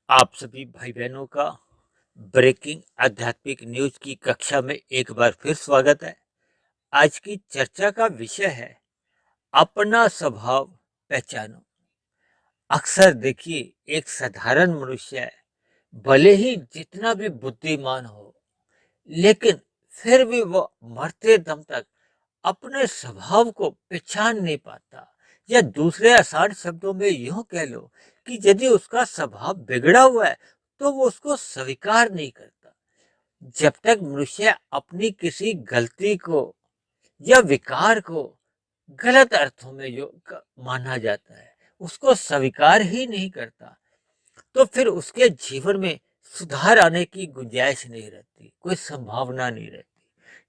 आप सभी भाई बहनों का ब्रेकिंग आध्यात्मिक न्यूज की कक्षा में एक बार फिर स्वागत है। आज की चर्चा का विषय है अपना स्वभाव पहचानो। अक्सर देखिए, एक साधारण मनुष्य है, भले ही जितना भी बुद्धिमान हो, लेकिन फिर भी वो मरते दम तक अपने स्वभाव को पहचान नहीं पाता। या दूसरे आसान शब्दों में यूं कह लो कि यदि उसका स्वभाव बिगड़ा हुआ है तो वो उसको स्वीकार नहीं करता। जब तक मनुष्य अपनी किसी गलती को या विकार को गलत अर्थों में माना जाता है, उसको स्वीकार ही नहीं करता, तो फिर उसके जीवन में सुधार आने की गुंजाइश नहीं रहती, कोई संभावना नहीं रहती।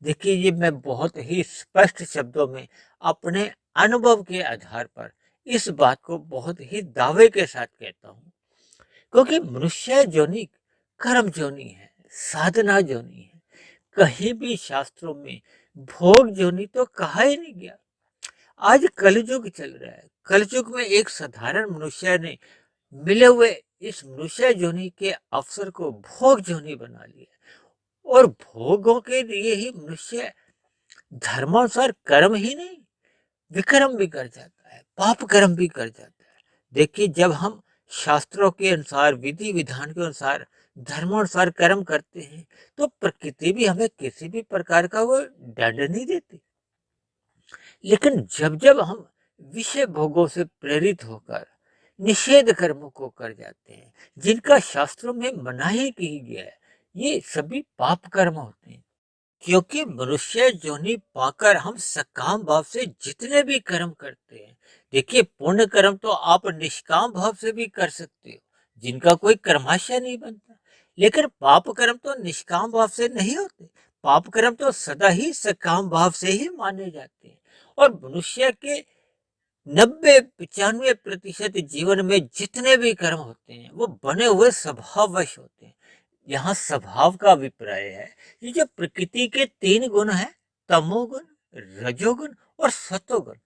देखिए, ये मैं बहुत ही स्पष्ट शब्दों में अपने अनुभव के आधार पर इस बात को बहुत ही दावे के साथ कहता हूँ, क्योंकि मनुष्य जोनी कर्म जोनी है, साधना जोनी है। कहीं भी शास्त्रों में भोग जोनी तो कहा ही नहीं गया। आज कलयुग चल रहा है। कलयुग में एक साधारण मनुष्य ने मिले हुए इस मनुष्य जोनी के अवसर को भोग जोनी बना लिया, और भोगों के लिए ही मनुष्य धर्मानुसार कर्म ही नहीं, विक्रम भी कर जाता है, पाप कर्म भी कर जाता है। देखिए, जब हम शास्त्रों के अनुसार, विधि विधान के अनुसार, धर्मानुसार कर्म करते हैं, तो प्रकृति भी हमें किसी भी प्रकार का वो दंड नहीं देती। लेकिन जब जब हम विषय भोगों से प्रेरित होकर निषेध कर्मों को कर जाते हैं, जिनका शास्त्रों में मनाही की गया है, ये सभी पाप कर्म होते हैं। क्योंकि मनुष्य जोनी पाकर हम सकाम भाव से जितने भी कर्म करते हैं, देखिए, पुण्य कर्म तो आप निष्काम भाव से भी कर सकते हो, जिनका कोई कर्माशय नहीं बनता। लेकिन पाप कर्म तो निष्काम भाव से नहीं होते। पाप कर्म तो सदा ही सकाम भाव से ही माने जाते हैं। और मनुष्य के 90-95% जीवन में जितने भी कर्म होते हैं, वो बने हुए स्वभाववश होते हैं। यहाँ स्वभाव का अभिप्राय है, ये जो प्रकृति के 3 गुण हैं, तमोगुण, रजोगुण और सतोगुण,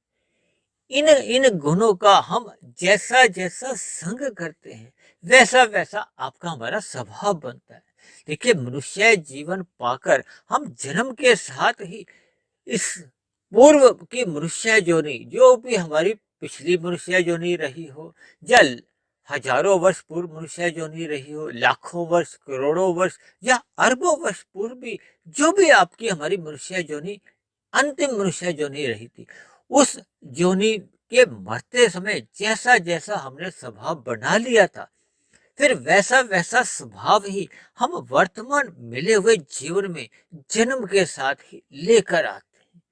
इन इन गुणों का हम जैसा जैसा संग करते हैं, वैसा वैसा आपका हमारा स्वभाव बनता है। देखिए, मनुष्य जीवन पाकर हम जन्म के साथ ही इस पूर्व की मनुष्य जोनी, जो भी हमारी पिछली मनुष्य जोनी रही हो, या हजारों वर्ष पूर्व मनुष्य जोनी रही हो, लाखों वर्ष, करोड़ों वर्ष या अरबों वर्ष पूर्व भी जो भी आपकी हमारी मनुष्य जोनी, अंतिम मनुष्य जोनी रही थी, उस जोनी के मरते समय जैसा जैसा हमने स्वभाव बना लिया था, फिर वैसा वैसा स्वभाव ही हम वर्तमान मिले हुए जीवन में जन्म के साथ ही लेकर आते हैं।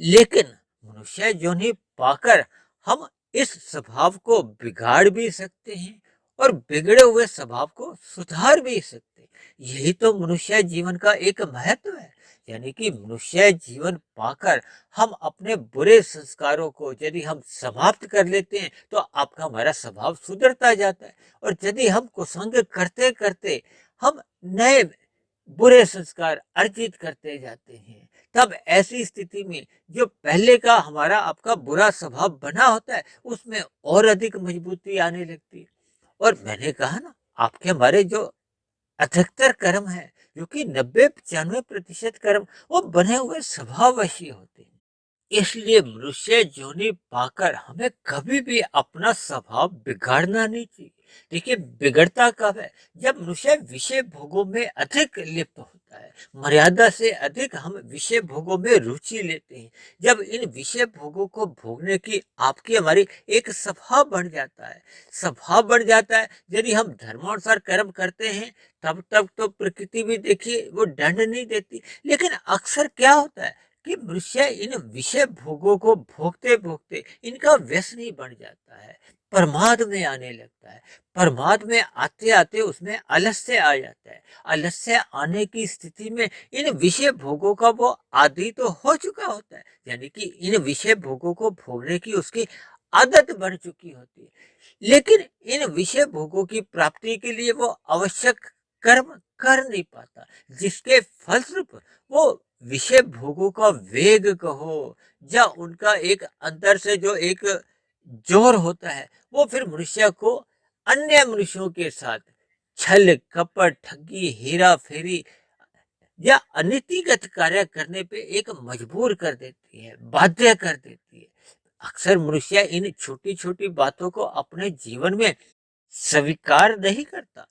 लेकिन मनुष्य जोनी पाकर हम इस स्वभाव को बिगाड़ भी सकते हैं, और बिगड़े हुए स्वभाव को सुधार भी सकते हैं। यही तो मनुष्य जीवन का एक महत्व है। यानी कि मनुष्य जीवन पाकर हम अपने बुरे संस्कारों को यदि हम समाप्त कर लेते हैं, तो आपका हमारा स्वभाव सुधरता जाता है। और यदि हम कुसंग करते करते हम नए बुरे संस्कार अर्जित करते जाते हैं, तब ऐसी स्थिति में जो पहले का हमारा आपका बुरा स्वभाव बना होता है, उसमें और अधिक मजबूती आने लगती है। और मैंने कहा ना, आपके हमारे जो अधिकतर कर्म है, जो कि 90-95% कर्म, वो बने हुए स्वभाववश होते हैं। इसलिए मनुष्य जोनी पाकर हमें कभी भी अपना स्वभाव बिगाड़ना नहीं चाहिए। देखिए, बिगड़ता कब है? जब मनुष्य विषय भोगों में अधिक लिप्त होता है, मर्यादा से अधिक हम विषय भोगों में रुचि लेते हैं। जब इन विषय भोगों को भोगने की आपकी हमारी एक स्वभाव बन जाता है, स्वभाव बन जाता है। यदि हम धर्मानुसार कर्म करते हैं, तब तक तो प्रकृति भी देखिए वो दंड नहीं देती। लेकिन अक्सर क्या होता है कि मनुष्य इन विषय भोगों को भोगते भोगते इनका व्यसनी बन जाता है, प्रमाद में आने लगता है। प्रमाद में आते आते उसमें आलस्य आ जाता है। आलस्य आने की स्थिति में इन विषय भोगों का वो आदी तो हो चुका होता है, यानी कि इन विषय भोगों को भोगने की उसकी आदत बन चुकी होती है। लेकिन इन विषय भोगों की प्राप्ति के लिए वो आवश्यक कर्म कर नहीं पाता, जिसके फलस्वरूप वो विषय भोगों का वेग कहो, या उनका एक अंदर से जो एक जोर होता है, वो फिर मनुष्य को अन्य मनुष्यों के साथ छल कपट ठगी हेरा फेरी या अनीतिगत कार्य करने पे एक मजबूर कर देती है, बाध्य कर देती है। अक्सर मनुष्य इन छोटी छोटी बातों को अपने जीवन में स्वीकार नहीं करता।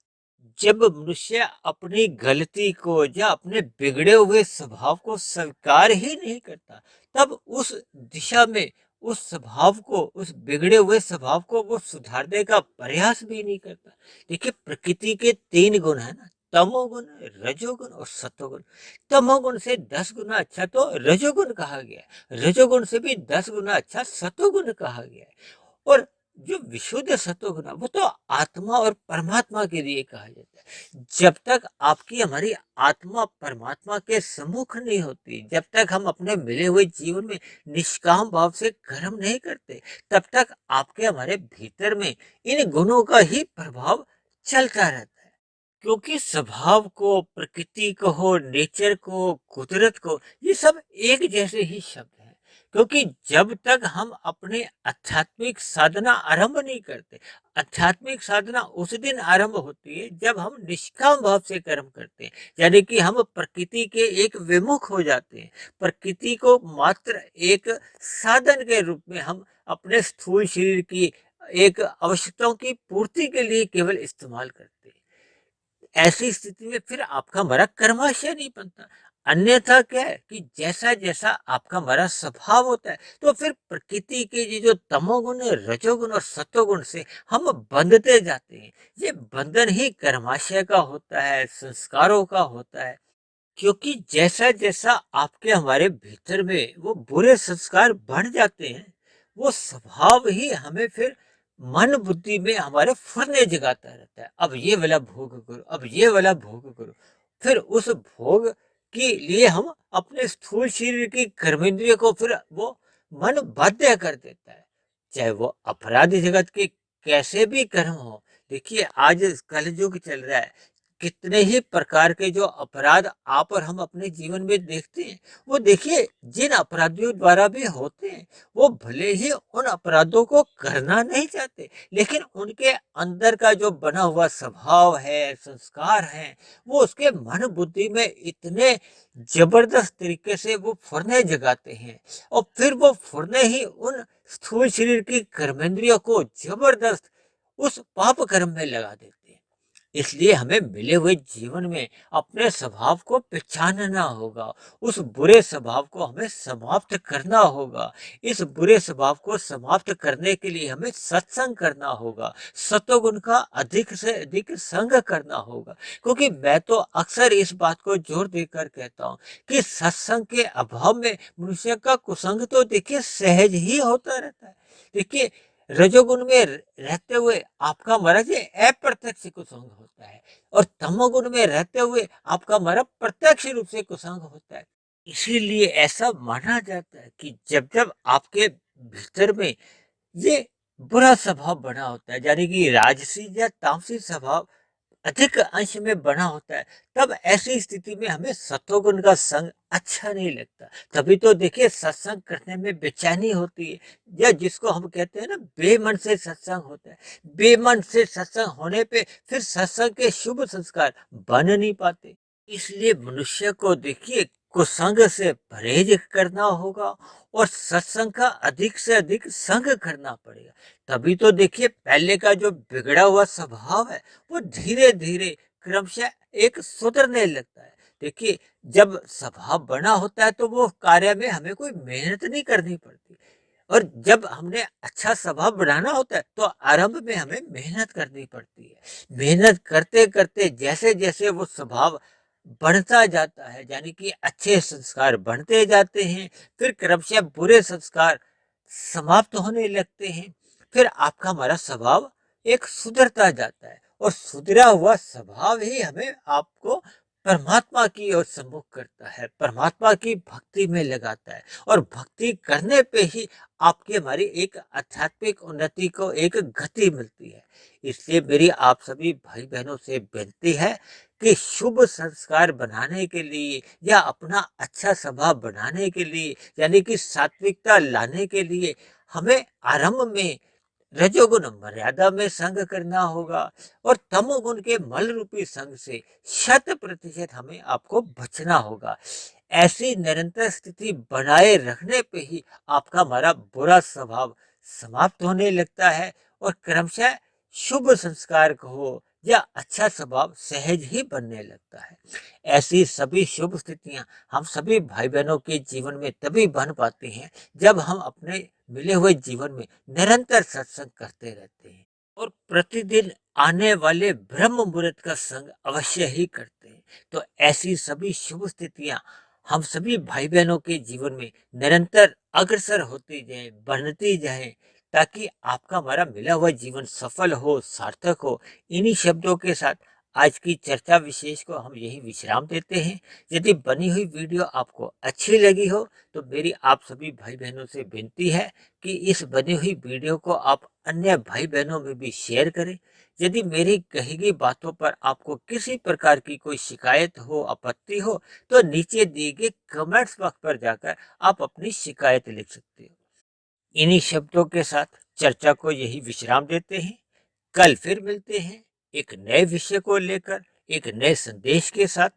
जब मनुष्य अपनी गलती को या अपने बिगड़े हुए स्वभाव को स्वीकार ही नहीं करता, तब उस दिशा में उस स्वभाव को, उस बिगड़े हुए स्वभाव को वो सुधारने का प्रयास भी नहीं करता। देखिए, प्रकृति के 3 गुण है ना, तमोगुण, रजोगुण और सतोगुण। तमोगुण से 10 गुना अच्छा तो रजोगुण कहा गया है, रजोगुण से भी 10 गुना अच्छा सतोगुण कहा गया है। और जो विशुद्ध सत्वगुण है, वो तो आत्मा और परमात्मा के लिए कहा जाता है। जब तक आपकी हमारी आत्मा परमात्मा के सम्मुख नहीं होती, जब तक हम अपने मिले हुए जीवन में निष्काम भाव से कर्म नहीं करते, तब तक आपके हमारे भीतर में इन गुणों का ही प्रभाव चलता रहता है। क्योंकि स्वभाव को, प्रकृति को हो, नेचर को, कुदरत को, ये सब एक जैसे ही शब्द हैं। क्योंकि जब तक हम अपने आध्यात्मिक साधना आरंभ नहीं करते, आध्यात्मिक साधना उस दिन आरंभ होती है जब हम निष्काम भाव से कर्म करते हैं, यानी कि हम प्रकृति के एक विमुख हो जाते हैं। प्रकृति को मात्र एक साधन के रूप में हम अपने स्थूल शरीर की एक आवश्यकताओं की पूर्ति के लिए केवल इस्तेमाल करते हैं। ऐसी स्थिति में फिर आपका हमारा कर्माशय नहीं बनता। अन्यथा क्या है कि जैसा जैसा आपका हमारा स्वभाव होता है, तो फिर प्रकृति के ये जो तमोगुण, रजोगुण और सतोगुण से हम बंधते जाते हैं। ये बंधन ही कर्माशय का होता है, संस्कारों का होता है। क्योंकि जैसा जैसा आपके हमारे भीतर में वो बुरे संस्कार बढ़ जाते हैं, वो स्वभाव ही हमें फिर मन बुद्धि में हमारे फुरने जगाता रहता है। अब ये वाला भोग करो, अब ये वाला भोग करो। फिर उस भोग के लिए हम अपने स्थूल शरीर की कर्मेंद्रिय को फिर वो मन बाध्य कर देता है। चाहे वो अपराध जगत के कैसे भी कर्म हो। देखिए, आज कलयुग चल रहा है, कितने ही प्रकार के जो अपराध आप और हम अपने जीवन में देखते हैं, वो देखिए जिन अपराधियों द्वारा भी होते हैं, वो भले ही उन अपराधों को करना नहीं चाहते, लेकिन उनके अंदर का जो बना हुआ स्वभाव है, संस्कार है, वो उसके मन बुद्धि में इतने जबरदस्त तरीके से वो फुरने जगाते हैं, और फिर वो फुरने ही उन स्थूल शरीर की कर्मेंद्रियों को जबरदस्त उस पाप कर्म में लगा देते हैं। इसलिए हमें मिले हुए जीवन में अपने स्वभाव को पहचानना होगा। उस बुरे स्वभाव को हमें समाप्त करना होगा। इस बुरे स्वभाव को समाप्त करने के लिए हमें सत्संग करना होगा। सतोगुण का अधिक से अधिक संग करना होगा। क्योंकि मैं तो अक्सर इस बात को जोर देकर कहता हूँ कि सत्संग के अभाव में मनुष्य का कुसंग तो देखिए सहज ही होता रहता है। देखिए, रजोगुण में रहते हुए आपका महाराज ये अप्रत्यक्ष कुसंग होता है, और तमोगुण में रहते हुए आपका महाराज प्रत्यक्ष रूप से कुसंग होता है। इसीलिए ऐसा माना जाता है कि जब जब आपके भीतर में ये बुरा स्वभाव बना होता है, यानी कि राजसी या तामसी स्वभाव अधिक अंश में बना होता है, तब ऐसी स्थिति में हमें सतोगुण का संग अच्छा नहीं लगता। तभी तो देखिए सत्संग करने में बेचैनी होती है, या जिसको हम कहते हैं ना, बेमन से सत्संग होता है। बेमन से सत्संग होने पे फिर सत्संग के शुभ संस्कार बन नहीं पाते। इसलिए मनुष्य को देखिए कुसंग से परहेज करना होगा, और सत्संग का अधिक से अधिक संग करना पड़ेगा। तभी तो देखिए पहले का जो बिगड़ा हुआ स्वभाव है, वो धीरे धीरे क्रमशः एक सुधरने लगता है। देखिए, जब स्वभाव बना होता है तो वो कार्य में हमें कोई मेहनत नहीं करनी पड़ती, और जब हमने अच्छा स्वभाव बनाना होता है तो आरंभ में हमें मेहनत करनी पड़ती है। मेहनत करते करते जैसे जैसे वो स्वभाव बढ़ता जाता है, यानी कि अच्छे संस्कार बढ़ते जाते हैं, फिर क्रमशः बुरे संस्कार समाप्त होने लगते हैं। फिर आपका हमारा स्वभाव एक सुधरता जाता है, और सुधरा हुआ स्वभाव ही हमें आपको परमात्मा की ओर सम्मुख करता है, परमात्मा की भक्ति में लगाता है, और भक्ति करने पे ही आपकी हमारी एक आध्यात्मिक उन्नति को एक गति मिलती है। इसलिए मेरी आप सभी भाई बहनों से विनती है कि शुभ संस्कार बनाने के लिए, या अपना अच्छा स्वभाव बनाने के लिए, यानी कि सात्विकता लाने के लिए, हमें आरंभ में रजोगुण मर्यादा में संग करना होगा और तमोगुण के मल रूपी संग से 100% हमें आपको बचना होगा। ऐसी निरंतर स्थिति बनाए रखने पे ही आपका हमारा बुरा स्वभाव समाप्त होने लगता है और क्रमशः शुभ संस्कार कहो या अच्छा स्वभाव सहज ही बनने लगता है। ऐसी सभी शुभ स्थितियां हम सभी भाई बहनों के जीवन में तभी बन पाती हैं जब हम अपने मिले हुए जीवन में निरंतर सत्संग करते रहते हैं और प्रतिदिन आने वाले ब्रह्म मुहूर्त का संग अवश्य ही करते हैं। तो ऐसी सभी शुभ स्थितियां हम सभी भाई बहनों के जीवन में निरंतर अग्रसर होती जाए, बढ़ती जाए, ताकि आपका हमारा मिला हुआ जीवन सफल हो, सार्थक हो। इन्हीं शब्दों के साथ आज की चर्चा विशेष को हम यही विश्राम देते हैं। यदि बनी हुई वीडियो आपको अच्छी लगी हो तो मेरी आप सभी भाई बहनों से विनती है कि इस बनी हुई वीडियो को आप अन्य भाई बहनों में भी शेयर करें। यदि मेरी कही गई बातों पर आपको किसी प्रकार की कोई शिकायत हो, आपत्ति हो, तो नीचे दिए गए कमेंट्स बॉक्स पर जाकर आप अपनी शिकायत लिख सकते हो। इन्हीं शब्दों के साथ चर्चा को यही विश्राम देते हैं। कल फिर मिलते हैं एक नए विषय को लेकर, एक नए संदेश के साथ।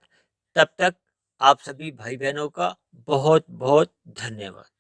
तब तक आप सभी भाई बहनों का बहुत बहुत धन्यवाद।